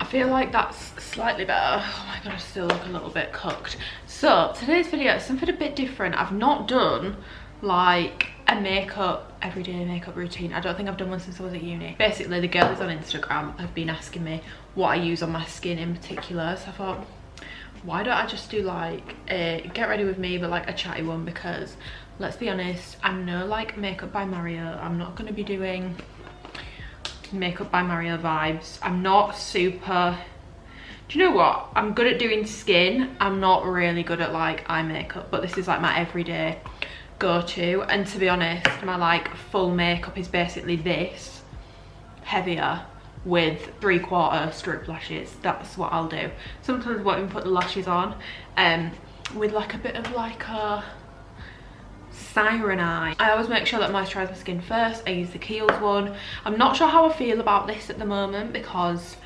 feel like that's slightly better. Oh my god, I still look a little bit cooked. So today's video is something a bit different. I've not done like a everyday makeup routine. I don't think I've done one since I was at uni. Basically, the girls on Instagram have been asking me what I use on my skin in particular, so I thought, why don't I just do like a get ready with me, but like a chatty one, because let's be honest, I'm no like Makeup by Mario. I'm not going to be doing Makeup by Mario vibes. I'm not super, do you know what, I'm good at doing skin. I'm not really good at like eye makeup, but this is like my everyday go-to. And to be honest, my like full makeup is basically this, heavier, with 3/4 strip lashes. That's what I'll do. Sometimes I won't even put the lashes on, with like a bit of like a siren eye. I always make sure that I moisturise my skin first. I use the Kiehl's one. I'm not sure how I feel about this at the moment, because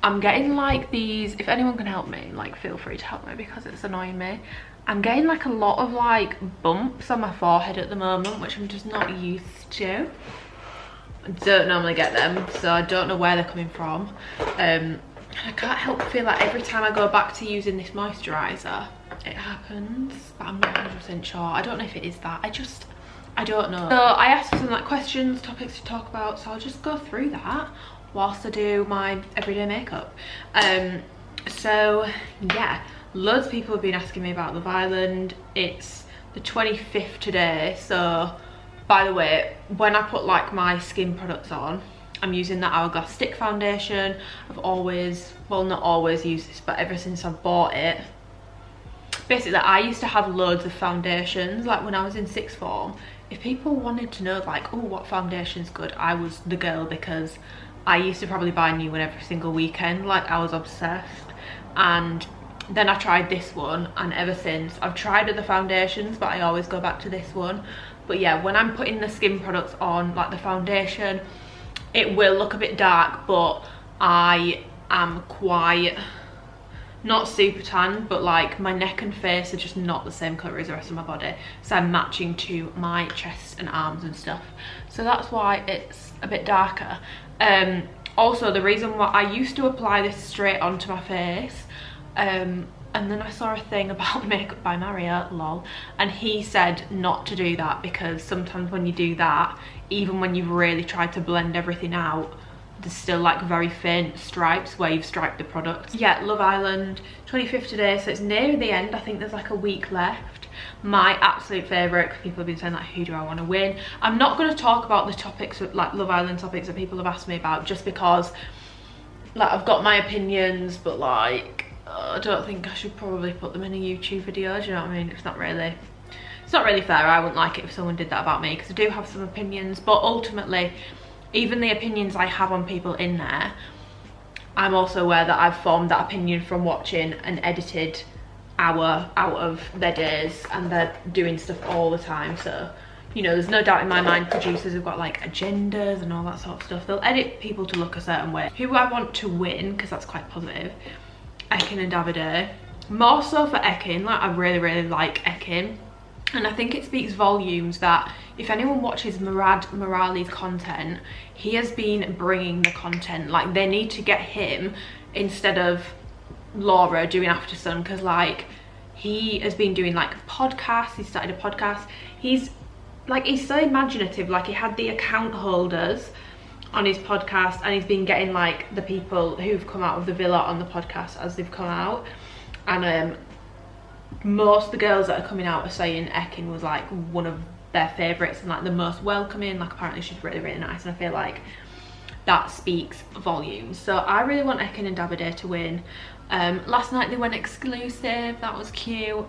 I'm getting like these, if anyone can help me, like feel free to help me, because it's annoying me. I'm getting like a lot of like bumps on my forehead at the moment, which I'm just not used to. I don't normally get them, so I don't know where they're coming from. I can't help but feel like every time I go back to using this moisturiser, it happens, but I'm not 100% sure. I don't know if it is that. I don't know. So I asked for some like questions, topics to talk about, so I'll just go through that whilst I do my everyday makeup. So yeah, loads of people have been asking me about Love Island. It's the 25th today, so by the way, when I put like my skin products on, I'm using the Hourglass stick foundation. I've always, well not always used this, but ever since I've bought it. Basically, I used to have loads of foundations, like when I was in sixth form. If people wanted to know like, oh, what foundation's good, I was the girl, because I used to probably buy a new one every single weekend. Like, I was obsessed. And then I tried this one, and ever since, I've tried other foundations, but I always go back to this one. But yeah, when I'm putting the skin products on, like the foundation, it will look a bit dark, but I am quite, not super tan, but like my neck and face are just not the same colour as the rest of my body, so I'm matching to my chest and arms and stuff, so that's why it's a bit darker. Also, the reason why I used to apply this straight onto my face, and then I saw a thing about Makeup by Mario, lol, and he said not to do that, because sometimes when you do that, even when you've really tried to blend everything out, there's still like very faint stripes where you've striped the product. Yeah, Love Island, 25th today, so it's near the end. I think there's like a week left. My absolute favourite, because people have been saying like, who do I want to win? I'm not going to talk about the topics, like Love Island topics that people have asked me about, just because like I've got my opinions, but like I don't think I should probably put them in a YouTube video, do you know what I mean? It's not really fair. I wouldn't like it if someone did that about me, because I do have some opinions, but ultimately, even the opinions I have on people in there, I'm also aware that I've formed that opinion from watching an edited hour out of their days, and they're doing stuff all the time, so you know, there's no doubt in my mind producers have got like agendas and all that sort of stuff. They'll edit people to look a certain way. Who I want to win, because that's quite positive, Ekin and Davide. More so for Ekin, like I really like Ekin, and I think it speaks volumes that if anyone watches Murad Merali's content, he has been bringing the content. Like, they need to get him instead of Laura doing After Sun, because like he has been doing like podcasts. He started a podcast. He's so imaginative. Like, he had the account holders on his podcast, and he's been getting like the people who've come out of the villa on the podcast as they've come out, and most of the girls that are coming out are saying Ekin was like one of their favourites and like the most welcoming. Like, apparently she's really nice, and I feel like that speaks volumes. So I really want Ekin and Davide to win. Last night they went exclusive, that was cute.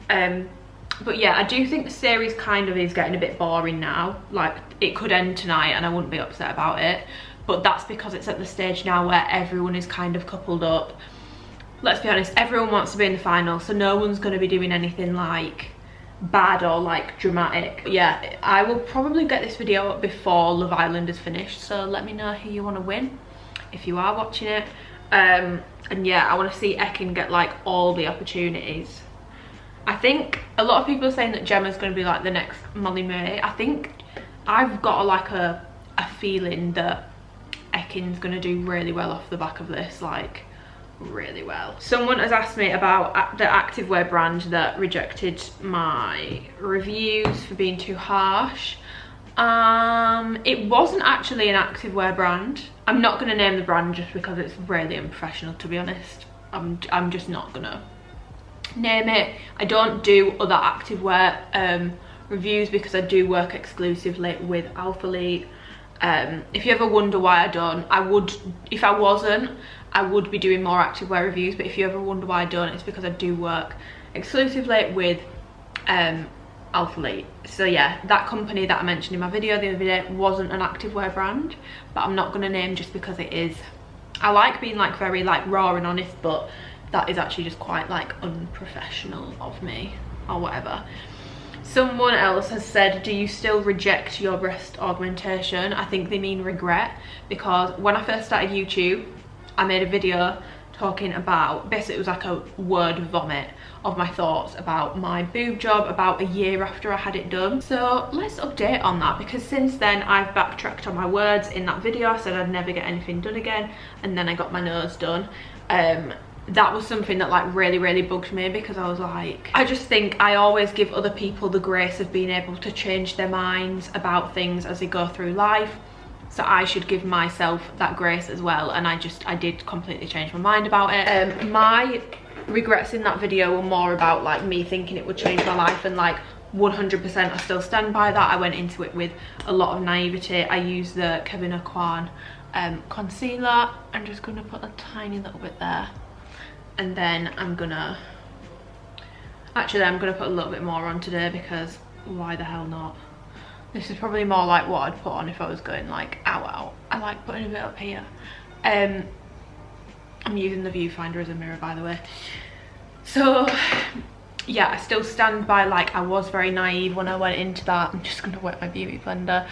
But yeah, I do think the series kind of is getting a bit boring now. Like, it could end tonight and I wouldn't be upset about it, but that's because it's at the stage now where everyone is kind of coupled up. Let's be honest, everyone wants to be in the final, so no one's going to be doing anything like bad or like dramatic. But yeah, I will probably get this video up before Love Island is finished, so let me know who you want to win if you are watching it. And yeah, I want to see Ekin get like all the opportunities. I think a lot of people are saying that Gemma's going to be like the next Molly May. I think I've got like a feeling that Ekin's gonna do really well off the back of this, like really well. Someone has asked me about the Activewear brand that rejected my reviews for being too harsh. It wasn't actually an Activewear brand. I'm not gonna name the brand just because it's really unprofessional, to be honest. I'm just not gonna name it. I don't do other Activewear reviews because I do work exclusively with Alphalete. If you ever wonder why I don't, I would, if I wasn't, I would be doing more Activewear reviews, but if you ever wonder why I don't, it's because I do work exclusively with Alphalete. So yeah, that company that I mentioned in my video the other day wasn't an Activewear brand, but I'm not gonna name just because it is. I like being like very like raw and honest, but that is actually just quite like unprofessional of me or whatever. Someone else has said, do you still reject your breast augmentation? I think they mean regret, because when I first started YouTube, I made a video talking about, basically it was like a word vomit of my thoughts about my boob job about a year after I had it done. So let's update on that, because since then I've backtracked on my words. In that video I said I'd never get anything done again, and then I got my nose done. That was something that like really bugged me, because I was like, I just think I always give other people the grace of being able to change their minds about things as they go through life, so I should give myself that grace as well. And I did completely change my mind about it. My regrets in that video were more about like me thinking it would change my life, and like 100% I still stand by that. I went into it with a lot of naivety. I used the Kevin Aucoin concealer. I'm just gonna put a tiny little bit there, and then I'm gonna put a little bit more on today, because why the hell not? This is probably more like what I'd put on if I was going like out. I like putting a bit up here. I'm using the viewfinder as a mirror, by the way. So yeah, I still stand by, like, I was very naive when I went into that. I'm just gonna wet my beauty blender.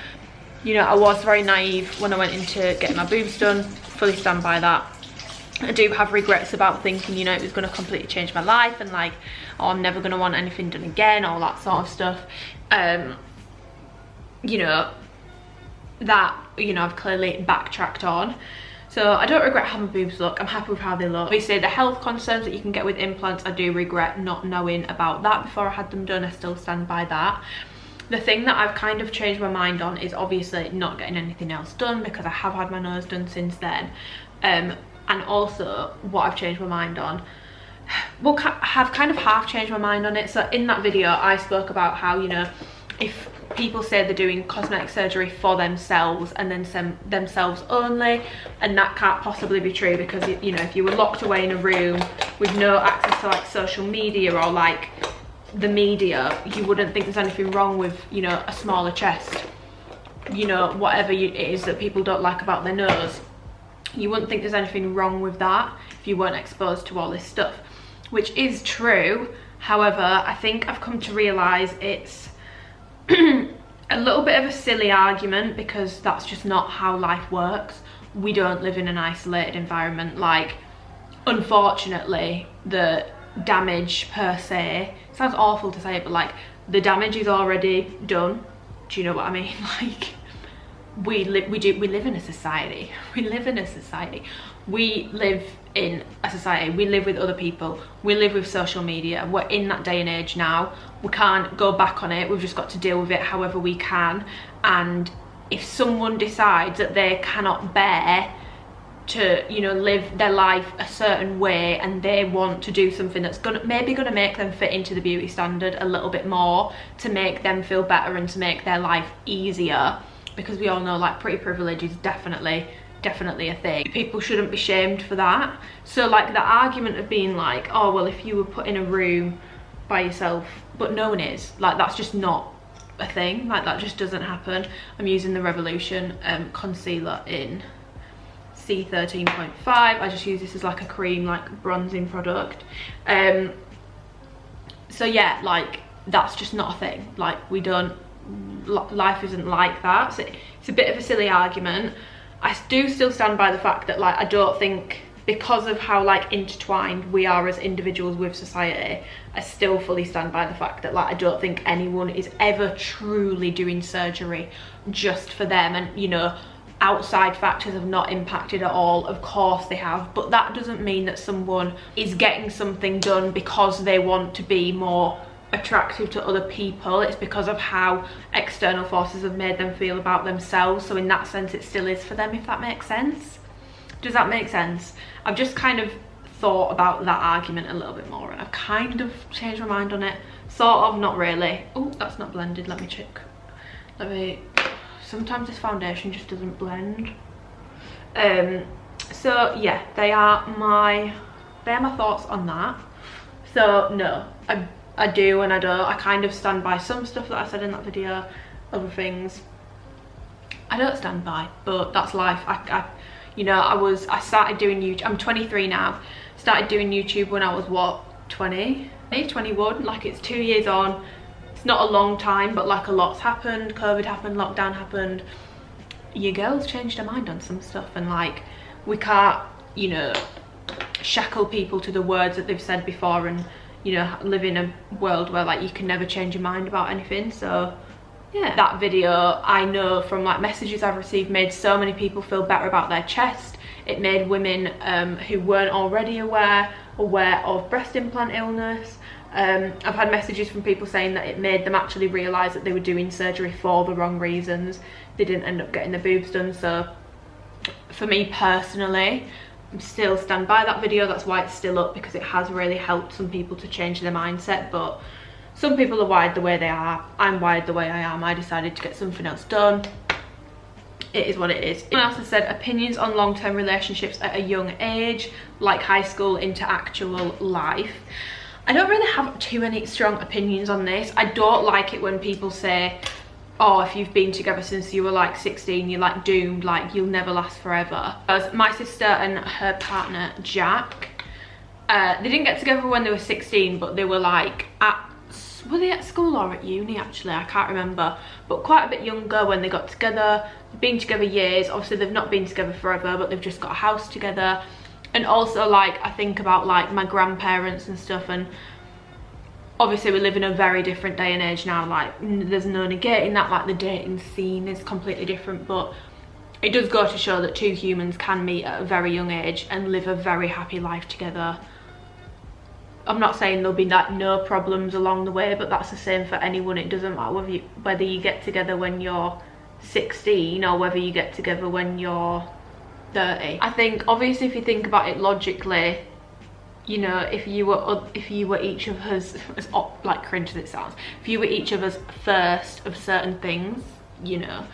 You know, I was very naive when I went into getting my boobs done. Fully stand by that. I do have regrets about thinking, you know, it was going to completely change my life, and like, oh, I'm never going to want anything done again, all that sort of stuff. You know, that, you know, I've clearly backtracked on. So I don't regret how my boobs look. I'm happy with how they look. Obviously the health concerns that you can get with implants, I do regret not knowing about that before I had them done. I still stand by that. The thing that I've kind of changed my mind on is obviously not getting anything else done, because I have had my nose done since then. And also what I've changed my mind on, well, I have kind of half changed my mind on it. So in that video I spoke about how, you know, if people say they're doing cosmetic surgery for themselves and then themselves only, and that can't possibly be true, because, you know, if you were locked away in a room with no access to like social media or like the media, you wouldn't think there's anything wrong with, you know, a smaller chest, you know, whatever it is that people don't like about their nose. You wouldn't think there's anything wrong with that if you weren't exposed to all this stuff, which is true. However, I think I've come to realise it's a little bit of a silly argument, because that's just not how life works. We don't live in an isolated environment. Like, unfortunately, the damage per se, it sounds awful to say it, but like, the damage is already done. Do you know what I mean? Like, we live in a society. We live in a society. We live in a society. We live with other people. We live with social media. We're in that day and age now. We can't go back on it. We've just got to deal with it however we can. And if someone decides that they cannot bear to, you know, live their life a certain way, and they want to do something that's maybe gonna make them fit into the beauty standard a little bit more, to make them feel better and to make their life easier, because we all know like pretty privilege is definitely a thing. People shouldn't be shamed for that. So like the argument of being like, oh well, if you were put in a room by yourself, but no one is, like, that's just not a thing. Like, that just doesn't happen. I'm using the Revolution concealer in C13.5. I just use this as like a cream, like bronzing product. So yeah, like, that's just not a thing. Like, we don't, life isn't like that. So it's a bit of a silly argument. I do still stand by the fact that, like, I don't think, because of how like intertwined we are as individuals with society, I still fully stand by the fact that, like, I don't think anyone is ever truly doing surgery just for them. And, you know, outside factors have not impacted at all. Of course they have, but that doesn't mean that someone is getting something done because they want to be more attractive to other people. It's because of how external forces have made them feel about themselves. So in that sense it still is for them, if that makes sense. Does that make sense? I've just kind of thought about that argument a little bit more, and I've kind of changed my mind on it. Sort of, not really. Oh, that's not blended. Let me check. Sometimes this foundation just doesn't blend. So yeah, they are my thoughts on that. So no, I do and I don't. I kind of stand by some stuff that I said in that video. Other things I don't stand by, but that's life. You know, I started doing YouTube. I'm 23 now. Started doing YouTube when I was what, 20, 21. Like, it's 2 years on. It's not a long time, but like a lot's happened. COVID happened, lockdown happened. Your girl's changed her mind on some stuff, and like, we can't, you know, shackle people to the words that they've said before, and, you know, live in a world where like you can never change your mind about anything. So yeah, that video, I know from like messages I've received, made so many people feel better about their chest. It made women who weren't already aware of breast implant illness. I've had messages from people saying that it made them actually realise that they were doing surgery for the wrong reasons. They didn't end up getting the boobs done. So for me personally, I still stand by that video. That's why it's still up, because it has really helped some people to change their mindset. But some people are wired the way they are. I'm wired the way I am. I decided to get something else done. It is what it is. Someone else has said opinions on long-term relationships at a young age, like high school into actual life. I don't really have too many strong opinions on this. I don't like it when people say, oh, if you've been together since you were like 16, you're like doomed, like you'll never last forever. As my sister and her partner Jack, they didn't get together when they were 16, but they were like were they at school or at uni actually? I can't remember, but quite a bit younger when they got together. They've been together years. Obviously they've not been together forever, but they've just got a house together. And also, like, I think about like my grandparents and stuff, and obviously we live in a very different day and age now. Like, there's no negating that, like the dating scene is completely different, but it does go to show that two humans can meet at a very young age and live a very happy life together. I'm not saying there'll be like no problems along the way, but that's the same for anyone. It doesn't matter whether you get together when you're 16 or whether you get together when you're 30. I think obviously if you think about it logically, you know, if you were each of us, as like cringe as it sounds, if you were each of us first of certain things, you know,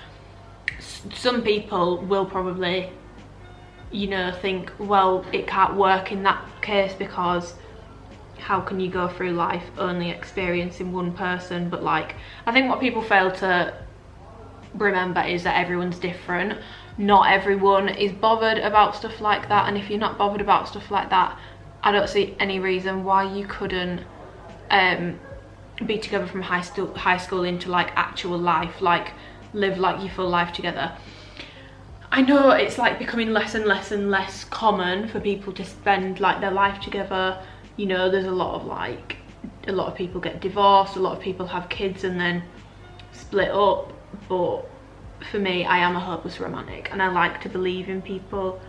some people will probably, you know, think, well, it can't work in that case, because how can you go through life only experiencing one person? But like, I think what people fail to remember is that everyone's different. Not everyone is bothered about stuff like that, and if you're not bothered about stuff like that, I don't see any reason why you couldn't be together from high school into like actual life, like live like your full life together. I know it's like becoming less and less and less common for people to spend like their life together. You know, there's a lot of people get divorced, a lot of people have kids and then split up. But for me, I am a hopeless romantic, and I like to believe in people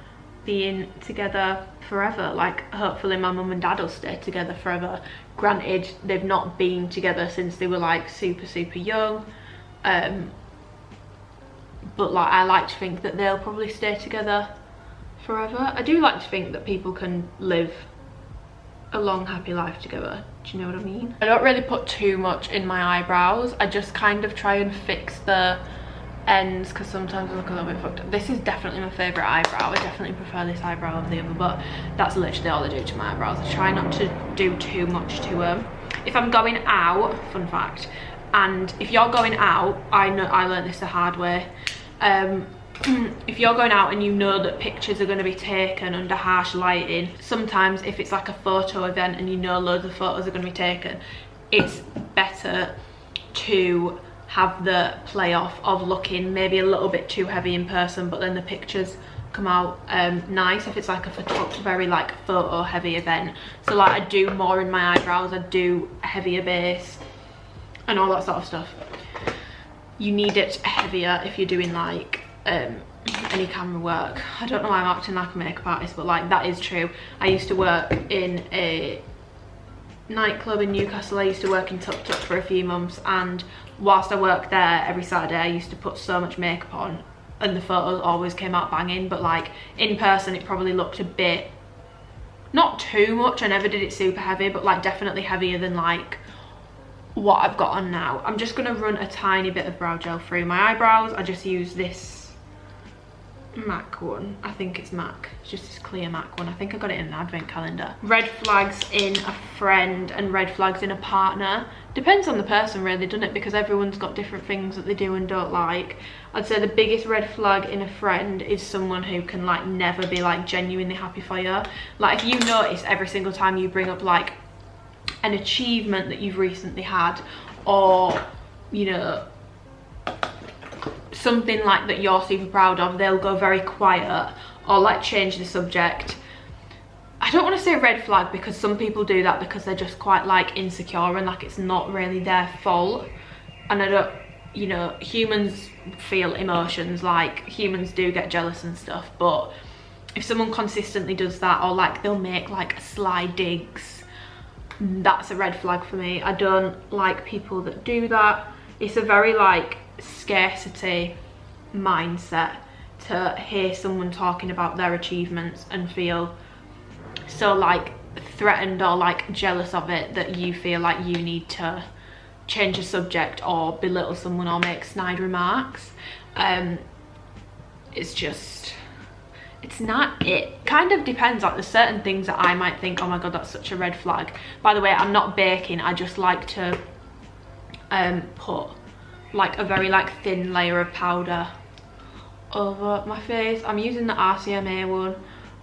being together forever. Like, hopefully my mum and dad will stay together forever. Granted, they've not been together since they were like super young, but like, I like to think that they'll probably stay together forever. I do like to think that people can live a long happy life together. Do you know what I mean? I don't really put too much in my eyebrows. I just kind of try and fix the ends, because sometimes I look a little bit fucked up. This is definitely my favourite eyebrow. I definitely prefer this eyebrow over the other, but that's literally all I do to my eyebrows. I try not to do too much to them. If I'm going out, fun fact, and if you're going out, I learned this the hard way, if you're going out and you know that pictures are going to be taken under harsh lighting, sometimes if it's like a photo event and you know loads of photos are going to be taken, it's better to have the play off of looking maybe a little bit too heavy in person, but then the pictures come out nice if it's like a very like photo heavy event. So like, I do more in my eyebrows, I do a heavier base and all that sort of stuff. You need it heavier if you're doing like any camera work. I don't know why I'm acting like a makeup artist, but like that is true. I used to work in a nightclub in Newcastle. I used to work in Tuk Tuk for a few months, and whilst I worked there every Saturday I used to put so much makeup on and the photos always came out banging, but like in person it probably looked a bit, not too much, I never did it super heavy, but like definitely heavier than like what I've got on now. I'm just going to run a tiny bit of brow gel through my eyebrows. I just use this MAC one. I think it's MAC. It's just this clear MAC one. I think I got it in an advent calendar. Red flags in a friend and red flags in a partner. Depends on the person really, doesn't it? Because everyone's got different things that they do and don't like. I'd say the biggest red flag in a friend is someone who can like never be like genuinely happy for you. Like if you notice every single time you bring up like an achievement that you've recently had, or you know, something like that you're super proud of, they'll go very quiet or like change the subject. I don't want to say red flag because some people do that because they're just quite like insecure and like it's not really their fault. And I don't, you know, humans feel emotions, like humans do get jealous and stuff, but if someone consistently does that, or like they'll make like sly digs, that's a red flag for me. I don't like people that do that. It's a very like scarcity mindset to hear someone talking about their achievements and feel so like threatened or like jealous of it that you feel like you need to change the subject or belittle someone or make snide remarks. It's just, it's not it. Kind of depends, like there's certain things that I might think, oh my god, that's such a red flag. By the way, I'm not baking, I just like to put like a very like thin layer of powder over my face. I'm using the RCMA one.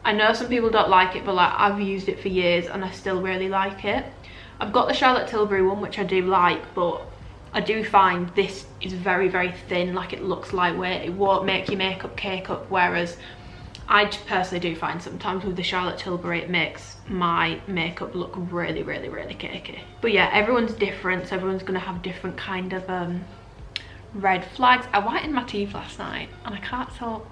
I know some people don't like it, but like I've used it for years and I still really like it. I've got the Charlotte Tilbury one, which I do like, but I do find this is very, very thin, like it looks lightweight. It won't make your makeup cake up, whereas I personally do find sometimes with the Charlotte Tilbury it makes my makeup look really, really, really cakey. But yeah, everyone's different, so everyone's gonna have different kind of red flags. I whitened my teeth last night and I can't tell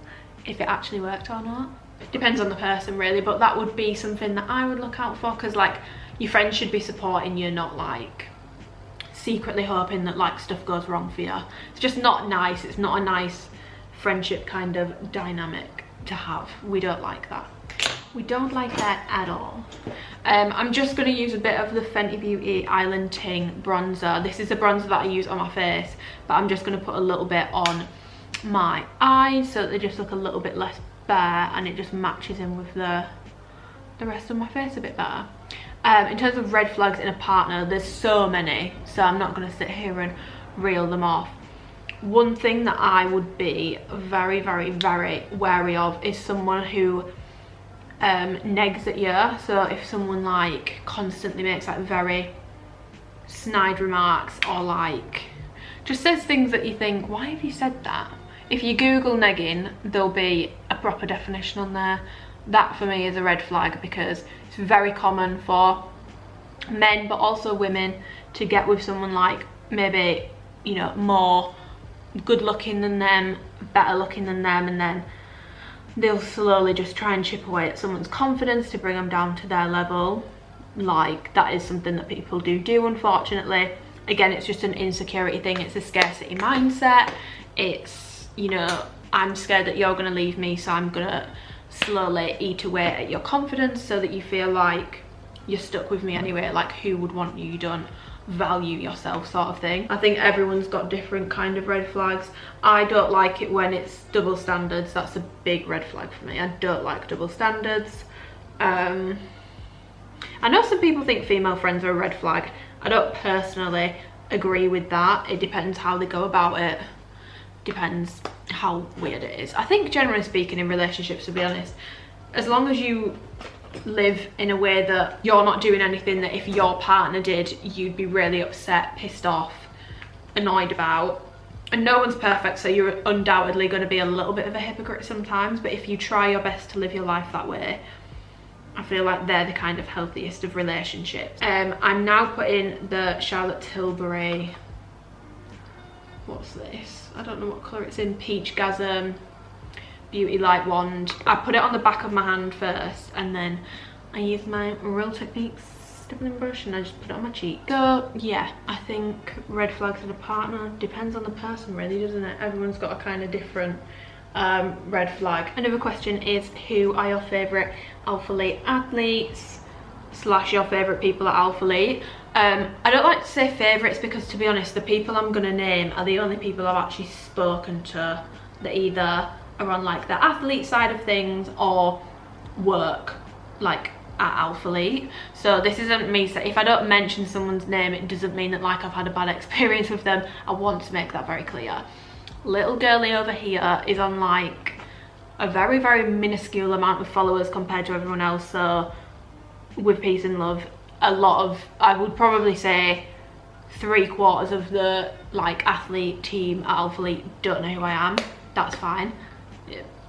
if it actually worked or not. Depends on the person really, but that would be something that I would look out for, because like your friends should be supporting you, not like secretly hoping that like stuff goes wrong for you. It's just not nice. It's not a nice friendship kind of dynamic to have. We don't like that. We don't like that at all. I'm just going to use a bit of the Fenty Beauty Island Ting bronzer. This is a bronzer that I use on my face, but I'm just going to put a little bit on my eyes so that they just look a little bit less bare and it just matches in with the rest of my face a bit better. In terms of red flags in a partner, there's so many, so I'm not going to sit here and reel them off. One thing that I would be very, very, very wary of is someone who negs at you. So if someone like constantly makes like very snide remarks or like just says things that you think, why have you said that? If you Google negging, there'll be a proper definition on there. That for me is a red flag, because it's very common for men but also women to get with someone like maybe, you know, more good looking than them, better looking than them, and then they'll slowly just try and chip away at someone's confidence to bring them down to their level. Like that is something that people do unfortunately. Again, it's just an insecurity thing. It's a scarcity mindset. It's, you know, I'm scared that you're gonna leave me, so I'm gonna slowly eat away at your confidence so that you feel like you're stuck with me anyway. Like, who would want you? You don't value yourself, sort of thing. I think everyone's got different kind of red flags. I don't like it when it's double standards. That's a big red flag for me. I don't like double standards. I know some people think female friends are a red flag. I don't personally agree with that. It depends how they go about it. Depends how weird it is. I think generally speaking in relationships, to be honest, as long as you live in a way that you're not doing anything that if your partner did you'd be really upset, pissed off, annoyed about, and no one's perfect, so you're undoubtedly going to be a little bit of a hypocrite sometimes, but if you try your best to live your life that way, I feel like they're the kind of healthiest of relationships. I'm now putting the Charlotte Tilbury, what's this? I don't know what colour it's in, Peach Gasm beauty light wand. I put it on the back of my hand first, and then I use my Real Techniques stippling brush and I just put it on my cheek. So yeah, I think red flags in a partner depends on the person really, doesn't it? Everyone's got a kind of different red flag. Another question is, who are your favourite Alphalete athletes / your favourite people at Alphalete? I don't like to say favourites because, to be honest, the people I'm gonna name are the only people I've actually spoken to that either are on like the athlete side of things or work like at Alphalete. So this isn't me, so if I don't mention someone's name, it doesn't mean that like I've had a bad experience with them. I want to make that very clear. Little girly over here is on like a very, very minuscule amount of followers compared to everyone else. So with peace and love, a lot of, I would probably say 3/4 of the like athlete team at Alphalete don't know who I am. That's fine.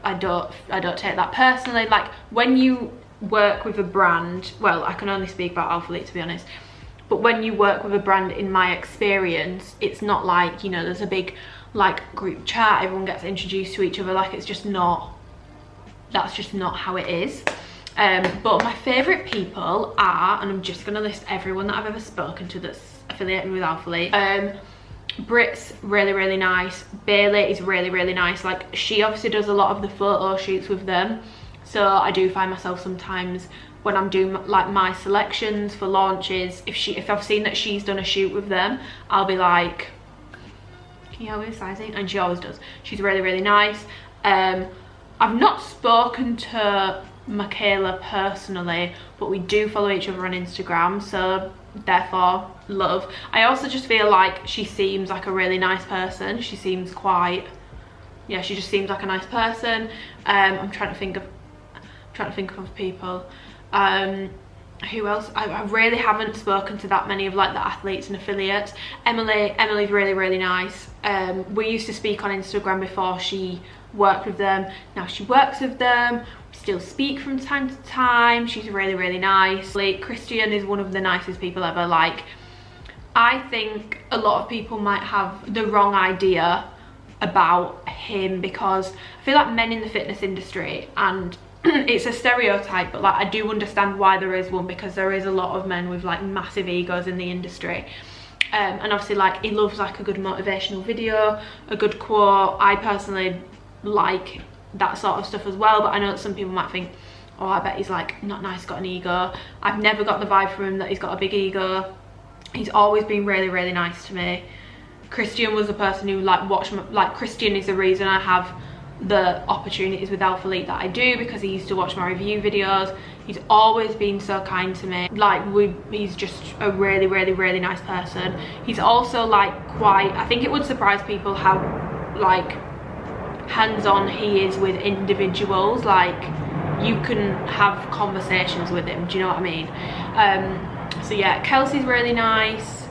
I don't take that personally. Like when you work with a brand, well, I can only speak about Alphalete to be honest, but when you work with a brand, in my experience, it's not like, you know, there's a big like group chat, everyone gets introduced to each other. Like it's just not, that's just not how it is. But my favourite people are, and I'm just gonna list everyone that I've ever spoken to that's affiliated with Alphalete. Brit's really, really nice. Bailey is really, really nice. Like she obviously does a lot of the photo shoots with them, so I do find myself sometimes when I'm doing like my selections for launches, if I've seen that she's done a shoot with them, I'll be like, can you help me with sizing? And she always does. She's really, really nice. I've not spoken to Michaela personally, but we do follow each other on Instagram, so therefore love. I also just feel like she seems like a really nice person. She seems quite, yeah, she just seems like a nice person. I'm trying to think of people. Who else? I really haven't spoken to that many of like the athletes and affiliates. Emily's really, really nice. We used to speak on Instagram before she worked with them. Now she works with them. We still speak from time to time. She's really, really nice. Like Christian is one of the nicest people ever. Like I think a lot of people might have the wrong idea about him, because I feel like men in the fitness industry, and it's a stereotype, but like I do understand why there is one, because there is a lot of men with like massive egos in the industry. And obviously like he loves like a good motivational video, a good quote. I personally like that sort of stuff as well, but I know that some people might think, oh, I bet he's like not nice, got an ego. I've never got the vibe from him that he's got a big ego. He's always been really, really nice to me. Christian was the person who like watched my, like Christian is the reason I have the opportunities with Alphalete that I do, because he used to watch my review videos. He's always been so kind to me. Like he's just a really, really, really nice person. He's also like quite, I think it would surprise people how like hands-on he is with individuals. Like you can have conversations with him, do you know what I mean? So yeah, Kelsey's really nice.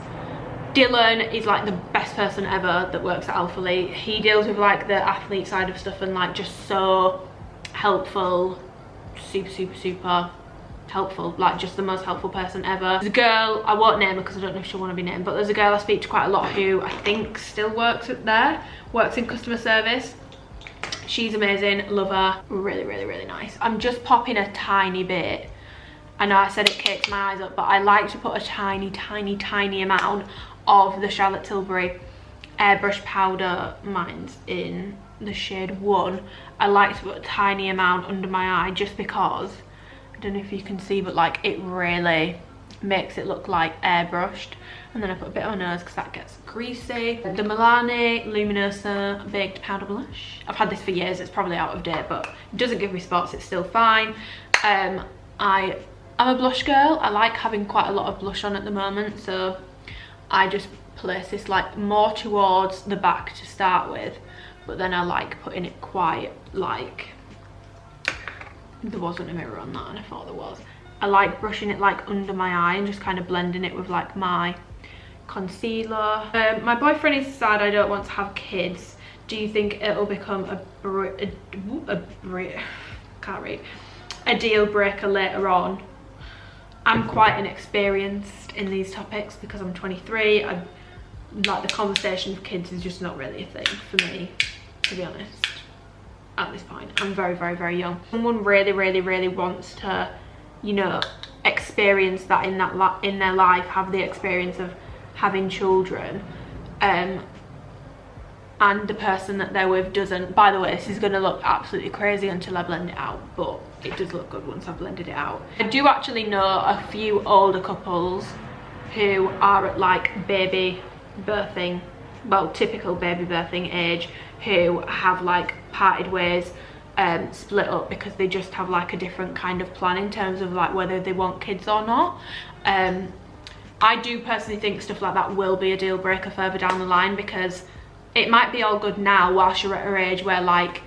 Dylan is like the best person ever that works at Alphalete. He deals with like the athlete side of stuff and like just so helpful, super, super, super helpful, like just the most helpful person ever. There's a girl, I won't name her because I don't know if she'll want to be named, but there's a girl I speak to quite a lot who I think still works in customer service. She's amazing, love her, really, really, really nice. I'm just popping a tiny bit. I know I said it cakes my eyes up, but I like to put a tiny, tiny, tiny amount of the Charlotte Tilbury Airbrush powder. Mine's in the shade 1. I like to put a tiny amount under my eye just because, I don't know if you can see, but like it really makes it look like airbrushed. And then I put a bit on my nose because that gets greasy. The Milani Luminosa Baked Powder Blush. I've had this for years, it's probably out of date, but it doesn't give me spots, it's still fine. I'm a blush girl. I like having quite a lot of blush on at the moment, so I just place this like more towards the back to start with, but then I like putting it quite like, there wasn't a mirror on that and I thought there was. I like brushing it like under my eye and just kind of blending it with like my concealer. My boyfriend is sad I don't want to have kids. Do you think it'll become a deal breaker later on? I'm quite inexperienced in these topics because I'm 23. Like the conversation of kids is just not really a thing for me, to be honest. at this point. I'm very, very, very young. Someone really, really, really wants to, you know, experience that in their life, have the experience of having children, and the person that they're with doesn't. By the way, this is going to look absolutely crazy until I blend it out, but it does look good once I've blended it out. I do actually know a few older couples who are at like baby birthing, well, typical baby birthing age, who have like parted ways, split up because they just have like a different kind of plan in terms of like whether they want kids or not. I do personally think stuff like that will be a deal breaker further down the line, because it might be all good now whilst you're at an age where like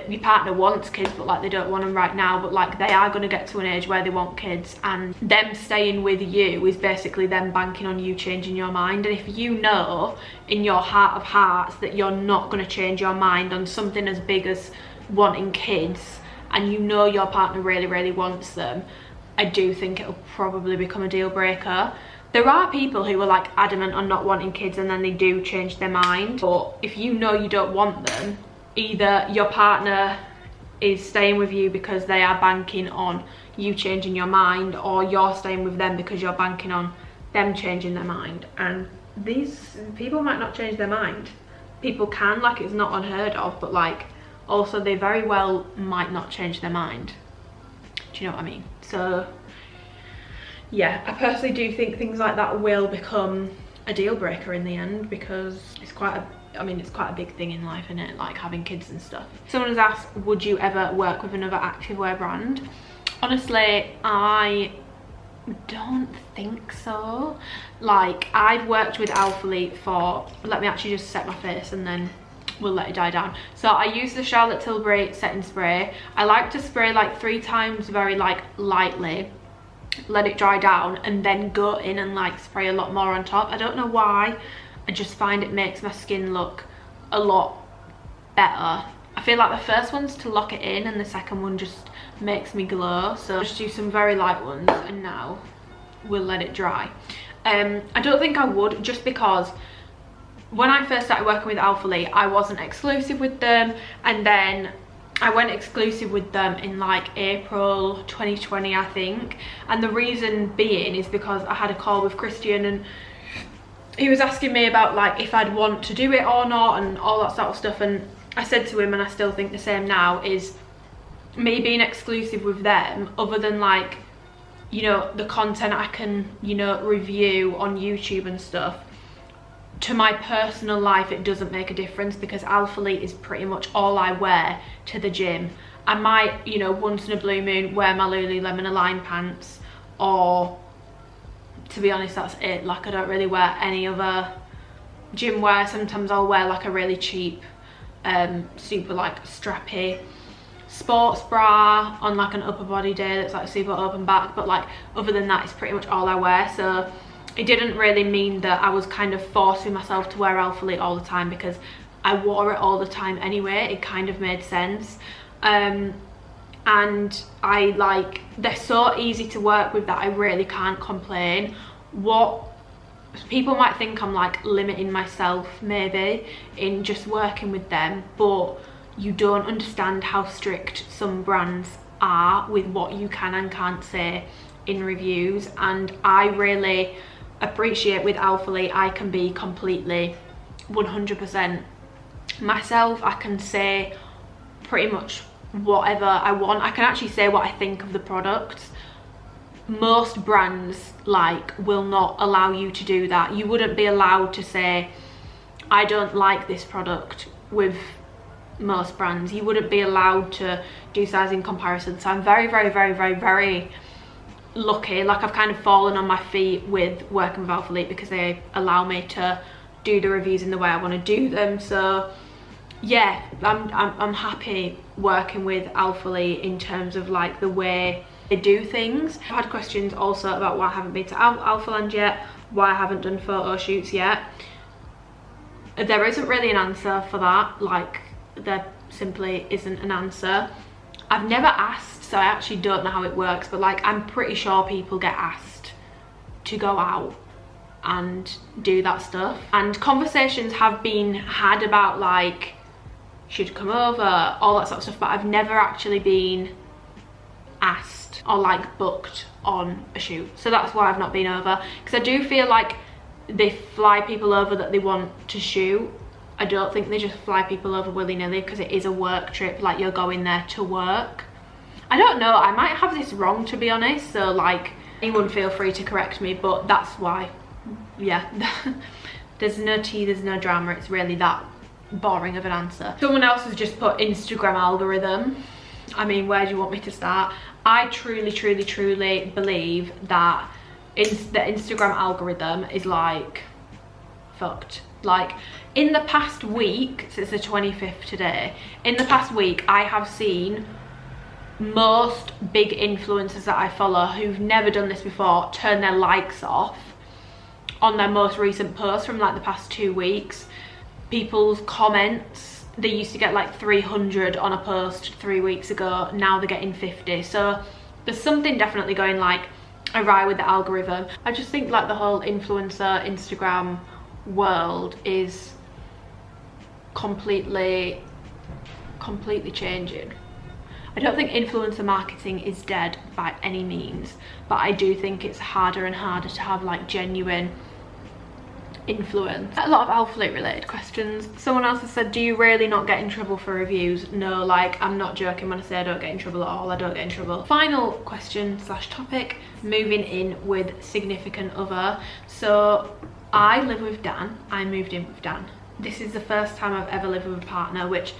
your partner wants kids but like they don't want them right now, but like they are going to get to an age where they want kids, and them staying with you is basically them banking on you changing your mind. And if you know in your heart of hearts that you're not going to change your mind on something as big as wanting kids, and you know your partner really, really wants them, I do think it'll probably become a deal breaker. There are people who are like adamant on not wanting kids and then they do change their mind, but if you know you don't want them, either your partner is staying with you because they are banking on you changing your mind, or you're staying with them because you're banking on them changing their mind. And these people might not change their mind. People can, like, it's not unheard of, but like also they very well might not change their mind. Do you know what I mean? So yeah, I personally do think things like that will become a deal breaker in the end, because it's quite a, I mean, it's quite a big thing in life, isn't it? Like having kids and stuff. Someone has asked, would you ever work with another activewear brand? Honestly, I don't think so. Like, I've worked with Alphalete for, let me actually just set my face and then we'll let it die down. So I use the Charlotte Tilbury setting spray. I like to spray like 3 times very like lightly, let it dry down, and then go in and like spray a lot more on top. I don't know why, I just find it makes my skin look a lot better. I feel like the first one's to lock it in and the second one just makes me glow. So just do some very light ones and now we'll let it dry. I don't think I would, just because when I first started working with Alphalete, I wasn't exclusive with them, and then I went exclusive with them in like April 2020, I think. And the reason being is because I had a call with Christian and he was asking me about like if I'd want to do it or not and all that sort of stuff. And I said to him, and I still think the same now, is me being exclusive with them, other than like, you know, the content I can, you know, review on YouTube and stuff, to my personal life it doesn't make a difference, because Alphalete is pretty much all I wear to the gym. I might, you know, once in a blue moon wear my Lululemon Align pants, or to be honest that's it. Like, I don't really wear any other gym wear. Sometimes I'll wear like a really cheap super like strappy sports bra on like an upper body day that's like super open back, but like other than that it's pretty much all I wear. So it didn't really mean that I was kind of forcing myself to wear Alphalete all the time, because I wore it all the time anyway. It kind of made sense. And I like, they're so easy to work with that I really can't complain. What people might think I'm like limiting myself maybe in just working with them, but you don't understand how strict some brands are with what you can and can't say in reviews. And I really appreciate with Alphalete I can be completely 100% myself. I can say pretty much whatever I want. I can actually say what I think of the products. Most brands like will not allow you to do that. You wouldn't be allowed to say I don't like this product with most brands. You wouldn't be allowed to do sizing comparisons. So I'm very, very, very, very, very lucky. Like, I've kind of fallen on my feet with working with Alphalete, because they allow me to do the reviews in the way I want to do them. So yeah, I'm happy working with Alphalete in terms of like the way they do things. I've had questions also about why I haven't been to Alphaland yet, why I haven't done photo shoots yet. There isn't really an answer for that. Like, there simply isn't an answer. I've never asked, so I actually don't know how it works, but like I'm pretty sure people get asked to go out and do that stuff, and conversations have been had about like should come over, all that sort of stuff, but I've never actually been asked or like booked on a shoot. So that's why I've not been over, because I do feel like they fly people over that they want to shoot. I don't think they just fly people over willy-nilly, because it is a work trip, like you're going there to work. I don't know, I might have this wrong, to be honest, so like anyone feel free to correct me, but that's why. Yeah. There's no tea, there's no drama, it's really that boring of an answer. Someone else has just put Instagram algorithm. I mean, where do you want me to start? I truly believe that the Instagram algorithm is like fucked. Like in the past week, since the 25th today, in the past week I have seen most big influencers that I follow who've never done this before turn their likes off on their most recent posts from like the past 2 weeks. People's comments, they used to get like 300 on a post 3 weeks ago, now they're getting 50. So there's something definitely going like awry with the algorithm. I just think like the whole influencer Instagram world is completely changing. I don't think influencer marketing is dead by any means, but I do think it's harder and harder to have like genuine influence. A lot of Alphalete related questions. Someone else has said, do you really not get in trouble for reviews? No, like I'm not joking when I say I don't get in trouble at all. I don't get in trouble. Final question slash topic, moving in with significant other. So I live with Dan. I moved in with Dan. This is the first time I've ever lived with a partner, which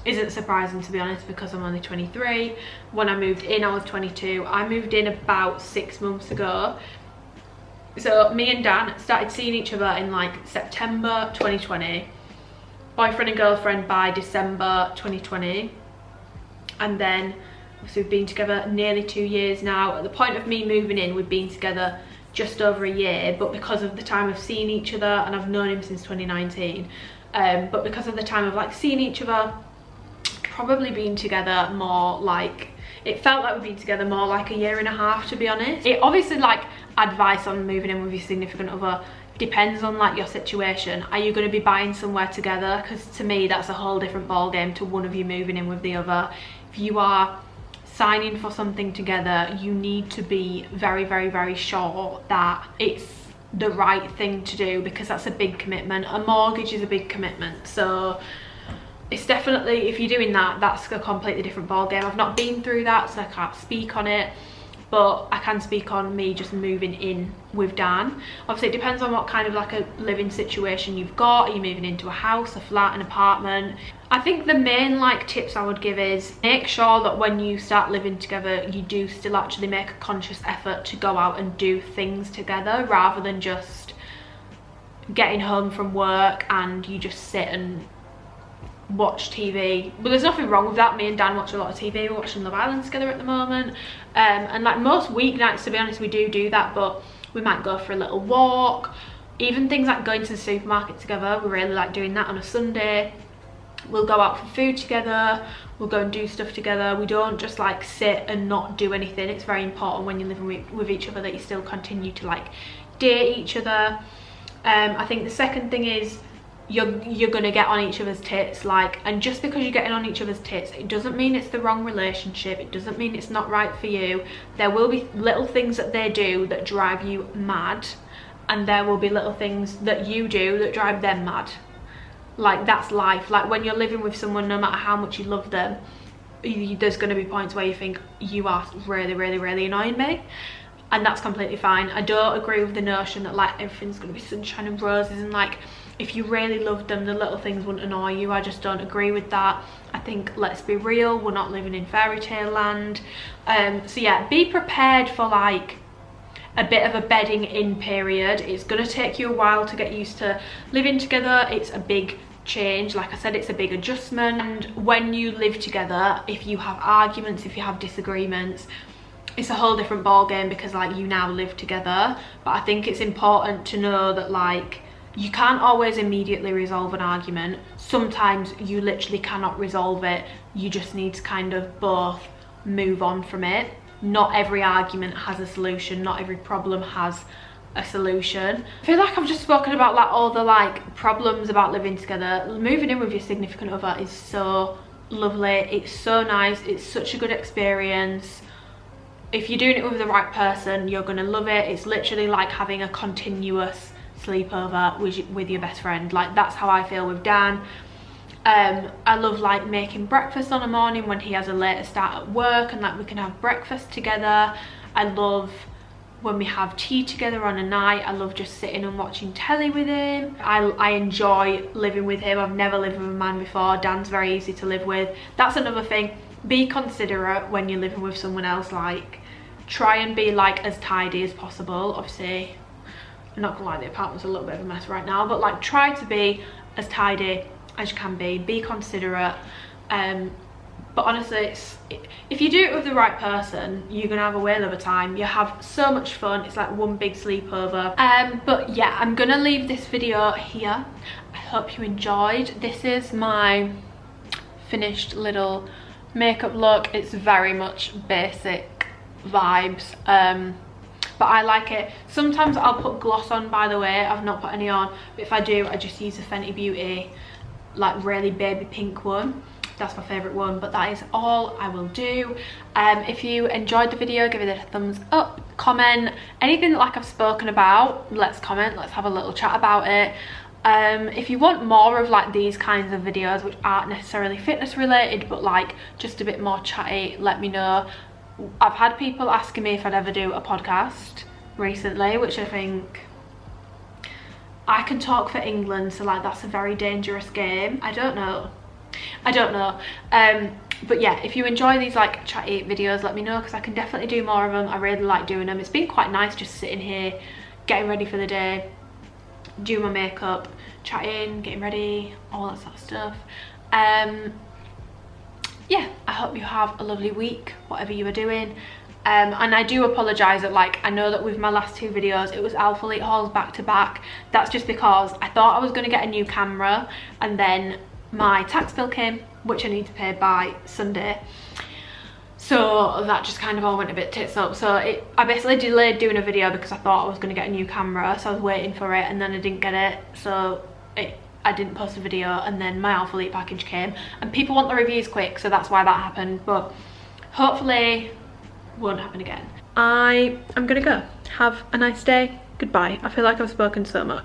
isn't surprising, to be honest, because I'm only 23. When I moved in I was 22. I moved in about 6 months ago. So me and Dan started seeing each other in like September 2020, boyfriend and girlfriend by December 2020, and then obviously we've been together nearly 2 years now. At the point of me moving in, we've been together just over a year, but because of the time of seeing each other, and I've known him since 2019, but because of the time of like seeing each other, probably been together more like, it felt like we've been together more like a year and a half, to be honest. It obviously, like, advice on moving in with your significant other depends on like your situation. Are you going to be buying somewhere together? Because to me that's a whole different ball game to one of you moving in with the other. If you are signing for something together, you need to be very sure that it's the right thing to do, because that's a big commitment. A mortgage is a big commitment, so it's definitely, if you're doing that, that's a completely different ball game. I've not been through that, so I can't speak on it, but I can speak on me just moving in with Dan. Obviously it depends on what kind of like a living situation you've got. Are you moving into a house, a flat, an apartment? I think the main like tips I would give is make sure that when you start living together, you do still actually make a conscious effort to go out and do things together, rather than just getting home from work and you just sit and watch TV. But there's nothing wrong with that. Me and Dan watch a lot of TV. We're watching Love Island together at the moment, and like most weeknights, to be honest, we do that, but we might go for a little walk. Even things like going to the supermarket together, we really like doing that on a Sunday. We'll go out for food together, we'll go and do stuff together. We don't just like sit and not do anything. It's very important when you're living with each other that you still continue to like date each other. I think the second thing is you're gonna get on each other's tits, like, and just because you're getting on each other's tits, it doesn't mean it's the wrong relationship. It doesn't mean it's not right for you. There will be little things that they do that drive you mad, and there will be little things that you do that drive them mad. Like, that's life. Like, when you're living with someone, no matter how much you love them, there's going to be points where you think, you are really annoying me, and that's completely fine. I don't agree with the notion that like everything's going to be sunshine and roses, and like if you really love them, the little things wouldn't annoy you. I just don't agree with that. I think, let's be real, we're not living in fairy tale land. So yeah, be prepared for like a bit of a bedding in period. It's going to take you a while to get used to living together. It's a big change, like I said, it's a big adjustment. And when you live together, if you have arguments, if you have disagreements, it's a whole different ball game, because like you now live together. But I think it's important to know that like you can't always immediately resolve an argument. Sometimes you literally cannot resolve it. You just need to kind of both move on from it. Not every argument has a solution. Not every problem has a solution. I feel like I've just spoken about like all the like problems about living together. Moving in with your significant other is so lovely, it's so nice, it's such a good experience. If you're doing it with the right person, you're gonna love it. It's literally like having a continuous sleepover with your best friend. Like, that's how I feel with Dan. I love like making breakfast on a morning when he has a later start at work, and like we can have breakfast together. I love when we have tea together on a night. I love just sitting and watching telly with him. I enjoy living with him. I've never lived with a man before. Dan's very easy to live with. That's another thing. Be considerate when you're living with someone else. Like, try and be like as tidy as possible. Obviously, I'm not gonna lie, the apartment's a little bit of a mess right now, but like, try to be as tidy as you can be considerate. But honestly, if you do it with the right person, you're gonna have a whale of a time. You have so much fun. It's like one big sleepover. But yeah, I'm gonna leave this video here. I hope you enjoyed. This is my finished little makeup look. It's very much basic vibes, but I like it. Sometimes I'll put gloss on, by the way. I've not put any on, but if I do, I just use the Fenty Beauty like really baby pink one. That's my favorite one. But that is all I will do. If you enjoyed the video, give it a thumbs up, comment anything that like I've spoken about. Let's comment, let's have a little chat about it. If you want more of like these kinds of videos which aren't necessarily fitness related but like just a bit more chatty, let me know. I've had people asking me if I'd ever do a podcast recently, which I think, I can talk for England, so like that's a very dangerous game. I don't know. But yeah, if you enjoy these like chatty videos, let me know, because I can definitely do more of them. I really like doing them. It's been quite nice just sitting here, getting ready for the day, doing my makeup, chatting, getting ready, all that sort of stuff. Yeah, I hope you have a lovely week, whatever you are doing. And I do apologise that like, I know that with my last two videos it was Alphalete hauls back to back. That's just because I thought I was going to get a new camera, and then my tax bill came, which I need to pay by Sunday, so that just kind of all went a bit tits up. So I basically delayed doing a video because I thought I was going to get a new camera, so I was waiting for it, and then I didn't get it, so I didn't post a video, and then my Alphalete package came, and people want the reviews quick, so that's why that happened. But hopefully won't happen again. I'm gonna go. Have a nice day. Goodbye. I feel like I've spoken so much.